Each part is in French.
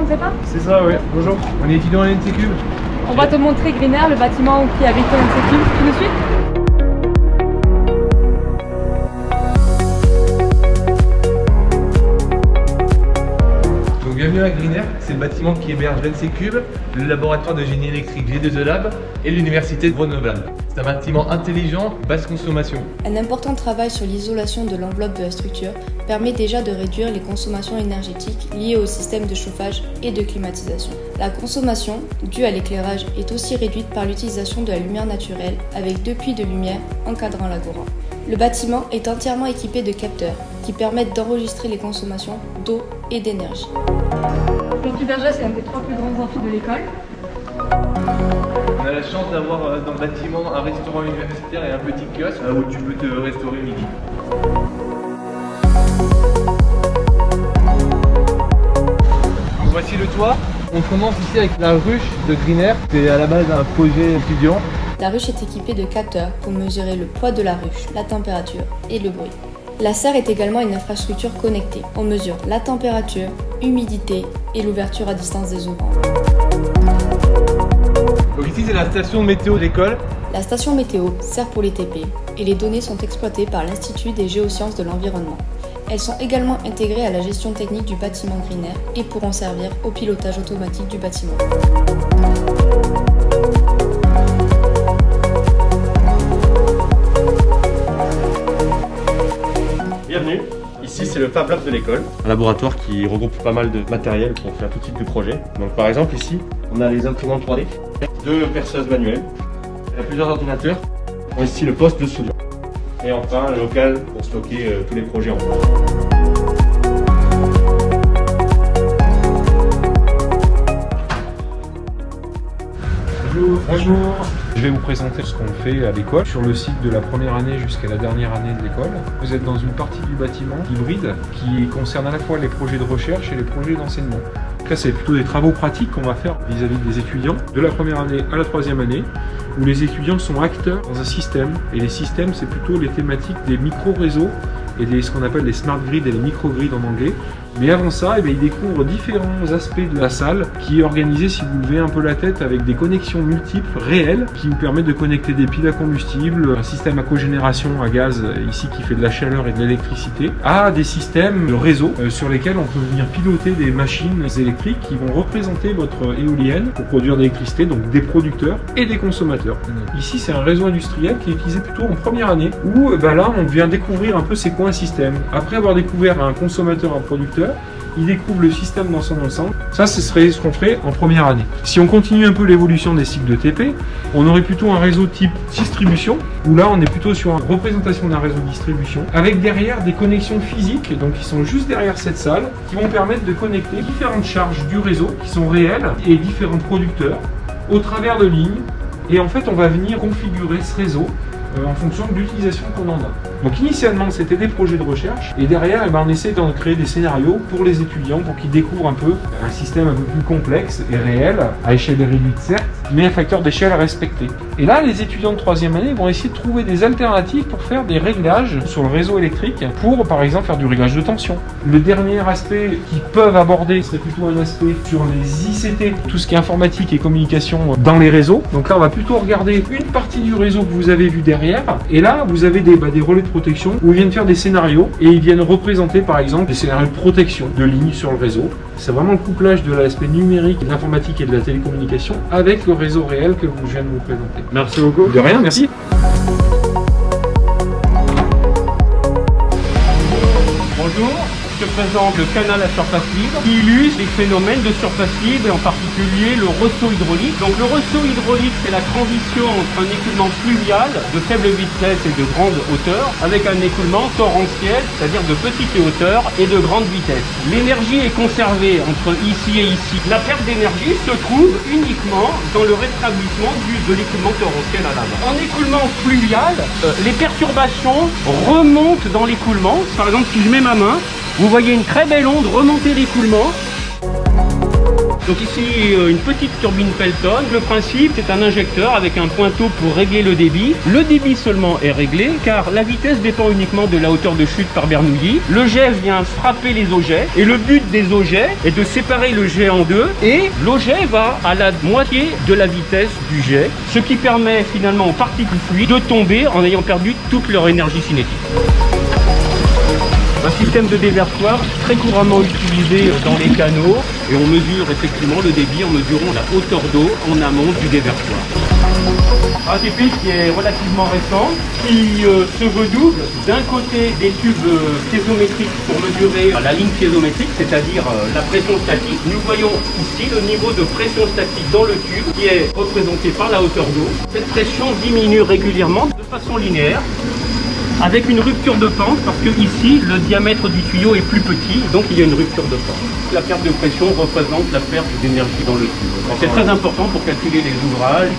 présenter pas? C'est ça, ouais. Bonjour. On est étudiant à l'NC Cube. On va te montrer Greenair, le bâtiment qui habite l'NC Cube. Tu nous suis? Bienvenue à Greenair, c'est le bâtiment qui héberge l'NC Cube, le laboratoire de génie électrique G2E Lab et l'université de Grenoble. C'est un bâtiment intelligent, basse consommation. Un important travail sur l'isolation de l'enveloppe de la structure permet déjà de réduire les consommations énergétiques liées au système de chauffage et de climatisation. La consommation due à l'éclairage est aussi réduite par l'utilisation de la lumière naturelle avec 2 puits de lumière encadrant l'agora. Le bâtiment est entièrement équipé de capteurs qui permettent d'enregistrer les consommations d'eau et d'énergie. L'Amphiberger, c'est un des 3 plus grands amphis de l'école. On a la chance d'avoir dans le bâtiment un restaurant universitaire et un petit kiosque où tu peux te restaurer midi. Donc voici le toit. On commence ici avec la ruche de Greenair. C'est à la base un projet étudiant. La ruche est équipée de capteurs pour mesurer le poids de la ruche, la température et le bruit. La serre est également une infrastructure connectée. On mesure la température, l'humidité et l'ouverture à distance des ouvrages. Donc ici c'est la station météo de l'école. La station météo sert pour les TP et les données sont exploitées par l'Institut des géosciences de l'environnement. Elles sont également intégrées à la gestion technique du bâtiment Greenair et pourront servir au pilotage automatique du bâtiment. Bienvenue, ici c'est le Fab Lab de l'école, un laboratoire qui regroupe pas mal de matériel pour faire tout type de projet. Donc par exemple ici, on a les imprimantes 3D, 2 perceuses manuelles, il y a plusieurs ordinateurs, on a ici le poste de soudure et enfin un local pour stocker tous les projets en place. Bonjour. Je vais vous présenter ce qu'on fait à l'école, sur le cycle de la première année jusqu'à la dernière année de l'école. Vous êtes dans une partie du bâtiment hybride qui concerne à la fois les projets de recherche et les projets d'enseignement. Là, c'est plutôt des travaux pratiques qu'on va faire vis-à-vis des étudiants, de la première année à la troisième année, où les étudiants sont acteurs dans un système. Et les systèmes, c'est plutôt les thématiques des micro-réseaux et ce qu'on appelle les smart grids et les micro-grids en anglais. Mais avant ça, ils découvrent différents aspects de la salle qui est organisée, si vous levez un peu la tête, avec des connexions multiples, réelles, qui vous permettent de connecter des piles à combustible, un système à cogénération à gaz, ici qui fait de la chaleur et de l'électricité, à des systèmes de réseau sur lesquels on peut venir piloter des machines électriques qui vont représenter votre éolienne pour produire de l'électricité, donc des producteurs et des consommateurs. Ici, c'est un réseau industriel qui est utilisé plutôt en première année, où là, on vient découvrir un peu c'est quoi un système. Après avoir découvert un consommateur, un producteur, il découvre le système dans son ensemble. Ça, ce serait ce qu'on ferait en première année. Si on continue un peu l'évolution des cycles de TP, on aurait plutôt un réseau type distribution, où là, on est plutôt sur une représentation d'un réseau de distribution, avec derrière des connexions physiques, donc qui sont juste derrière cette salle, qui vont permettre de connecter différentes charges du réseau, qui sont réelles, et différents producteurs, au travers de lignes. Et en fait, on va venir configurer ce réseau en fonction de l'utilisation qu'on en a. Donc initialement, c'était des projets de recherche, et derrière, on essaie de créer des scénarios pour les étudiants, pour qu'ils découvrent un peu un système un peu plus complexe et réel, à échelle réduite certes, mais un facteur d'échelle à respecter. Et là, les étudiants de troisième année vont essayer de trouver des alternatives pour faire des réglages sur le réseau électrique, pour par exemple faire du réglage de tension. Le dernier aspect qu'ils peuvent aborder serait plutôt un aspect sur les ICT, tout ce qui est informatique et communication dans les réseaux. Donc là, on va plutôt regarder une partie du réseau que vous avez vu derrière, et là, vous avez des relais de protection où ils viennent faire des scénarios et ils viennent représenter par exemple des scénarios de protection de lignes sur le réseau. C'est vraiment le couplage de l'aspect numérique, de l'informatique et de la télécommunication avec le réseau réel que je viens de vous présenter. Merci beaucoup. De rien, merci. Bonjour, je te présente le canal à surface libre qui illustre les phénomènes de surface libre et en particulier le ressaut hydraulique. Donc le ressaut hydraulique, c'est la transition entre un écoulement fluvial de faible vitesse et de grande hauteur avec un écoulement torrentiel, c'est-à-dire de petite hauteur et de grande vitesse. L'énergie est conservée entre ici et ici. La perte d'énergie se trouve uniquement dans le rétablissement de l'écoulement torrentiel à l'avant. En écoulement fluvial, les perturbations remontent dans l'écoulement. Par exemple, si je mets ma main, vous voyez une très belle onde remonter l'écoulement. Donc ici, une petite turbine Pelton. Le principe, c'est un injecteur avec un pointeau pour régler le débit. Le débit seulement est réglé car la vitesse dépend uniquement de la hauteur de chute par Bernoulli. Le jet vient frapper les objets et le but des objets est de séparer le jet en deux et l'objet va à la moitié de la vitesse du jet, ce qui permet finalement aux particules fluides de tomber en ayant perdu toute leur énergie cinétique. Un système de déversoir très couramment utilisé dans les canaux et on mesure effectivement le débit en mesurant la hauteur d'eau en amont du déversoir. Un TP qui est relativement récent, qui se redouble d'un côté des tubes piézométriques pour mesurer la ligne piézométrique, c'est-à-dire la pression statique. Nous voyons ici le niveau de pression statique dans le tube qui est représenté par la hauteur d'eau. Cette pression diminue régulièrement de façon linéaire, avec une rupture de pente, parce que ici, le diamètre du tuyau est plus petit, donc il y a une rupture de pente. La perte de pression représente la perte d'énergie dans le tube. C'est très important pour calculer les ouvrages.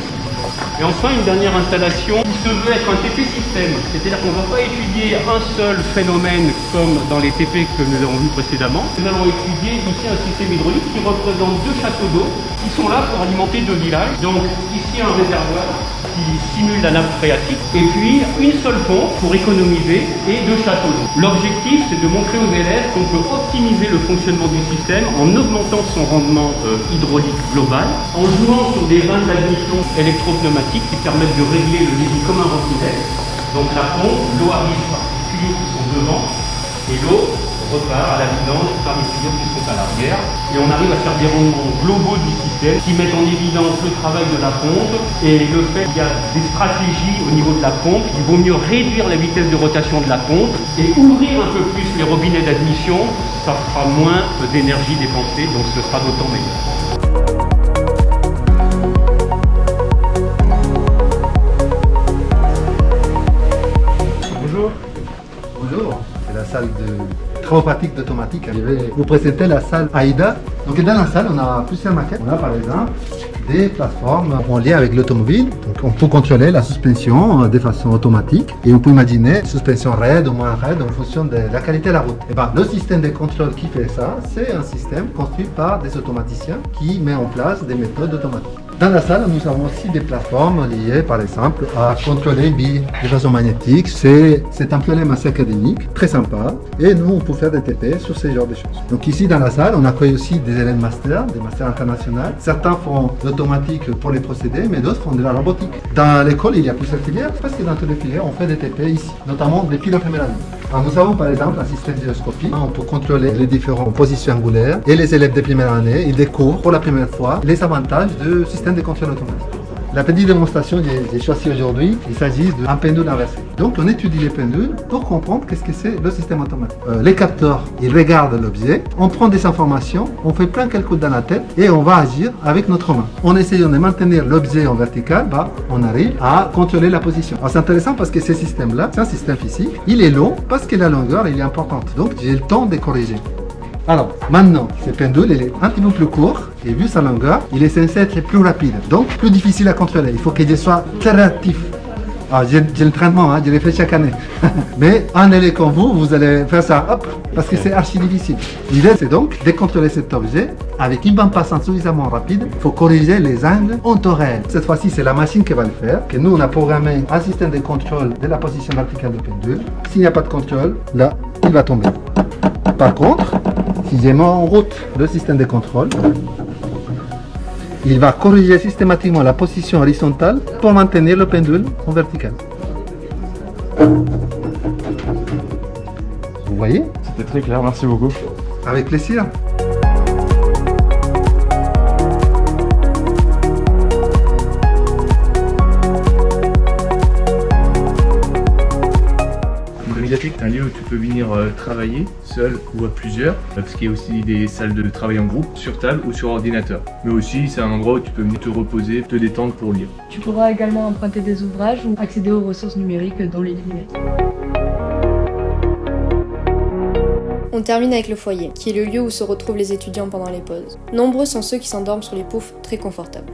Et enfin, une dernière installation qui se veut être un TP système. C'est-à-dire qu'on ne va pas étudier un seul phénomène comme dans les TP que nous avons vus précédemment. Nous allons étudier ici un système hydraulique qui représente deux châteaux d'eau qui sont là pour alimenter deux villages. Donc ici un réservoir qui simule la nappe phréatique et puis une seule pompe pour économiser et deux châteaux d'eau. L'objectif, c'est de montrer aux élèves qu'on peut optimiser le fonctionnement du système en augmentant son rendement hydraulique global, en jouant sur des vannes d'admission électropneumatiques qui permettent de régler le débit comme un robinet. Donc la pompe, l'eau arrive par les tuyaux qui sont devant et l'eau repart à la vidange par les tuyaux qui sont à l'arrière. Et on arrive à faire des rendements globaux du système qui mettent en évidence le travail de la pompe et le fait qu'il y a des stratégies au niveau de la pompe. Il vaut mieux réduire la vitesse de rotation de la pompe et ouvrir un peu plus les robinets d'admission. Ça fera moins d'énergie dépensée, donc ce sera d'autant meilleur. Bonjour, c'est la salle de travaux pratiques d'automatique. Je vais vous présenter la salle AIDA. Donc dans la salle, on a plusieurs maquettes. On a par exemple des plateformes en lien avec l'automobile. Donc on peut contrôler la suspension de façon automatique. Et on peut imaginer une suspension raide ou moins raide en fonction de la qualité de la route. Et ben, le système de contrôle qui fait ça, c'est un système construit par des automaticiens qui met en place des méthodes automatiques. Dans la salle, nous avons aussi des plateformes liées, par exemple, à contrôler une bille de façon magnétique. C'est un problème assez académique, très sympa. Et nous, on peut faire des TP sur ce genre de choses. Donc ici, dans la salle, on accueille aussi des élèves master, des masters internationaux. Certains font l'automatique pour les procédés, mais d'autres font de la robotique. Dans l'école, il y a plusieurs filières, parce que dans toutes les filières, on fait des TP ici, notamment des piles en première année. Alors, nous avons par exemple un système de gyroscopie. On peut contrôler les différentes positions angulaires et les élèves de première année, ils découvrent pour la première fois les avantages du système de contrôle automatique. La petite démonstration que j'ai choisie aujourd'hui, il s'agit d'un pendule inversé. Donc on étudie les pendules pour comprendre qu'est-ce que c'est le système automatique. Les capteurs, ils regardent l'objet, on prend des informations, on fait plein de calculs dans la tête et on va agir avec notre main. En essayant de maintenir l'objet en vertical, on arrive à contrôler la position. Alors c'est intéressant parce que ce système-là, c'est un système physique, il est long parce que la longueur elle est importante. Donc j'ai le temps de corriger. Alors, maintenant, ce pendule, il est un petit peu plus court et vu sa longueur, il est censé être plus rapide, donc plus difficile à contrôler. Il faut que je sois très réactif. Alors, j'ai l'entraînement, je le fais chaque année. Mais un élève comme vous, vous allez faire ça, hop, parce que c'est archi difficile. L'idée, c'est donc de contrôler cet objet avec une bande passante suffisamment rapide. Il faut corriger les angles en temps réel. Cette fois-ci, c'est la machine qui va le faire. Que nous, on a programmé un système de contrôle de la position verticale du pendule. S'il n'y a pas de contrôle, là, il va tomber. Par contre, si je mets en route le système de contrôle, il va corriger systématiquement la position horizontale pour maintenir le pendule en vertical. Vous voyez? C'était très clair, merci beaucoup. Avec plaisir. C'est un lieu où tu peux venir travailler seul ou à plusieurs, parce qu'il y a aussi des salles de travail en groupe, sur table ou sur ordinateur. Mais aussi, c'est un endroit où tu peux venir te reposer, te détendre pour lire. Tu pourras également emprunter des ouvrages ou accéder aux ressources numériques dans les lunettes. On termine avec le foyer, qui est le lieu où se retrouvent les étudiants pendant les pauses. Nombreux sont ceux qui s'endorment sur les poufs très confortables.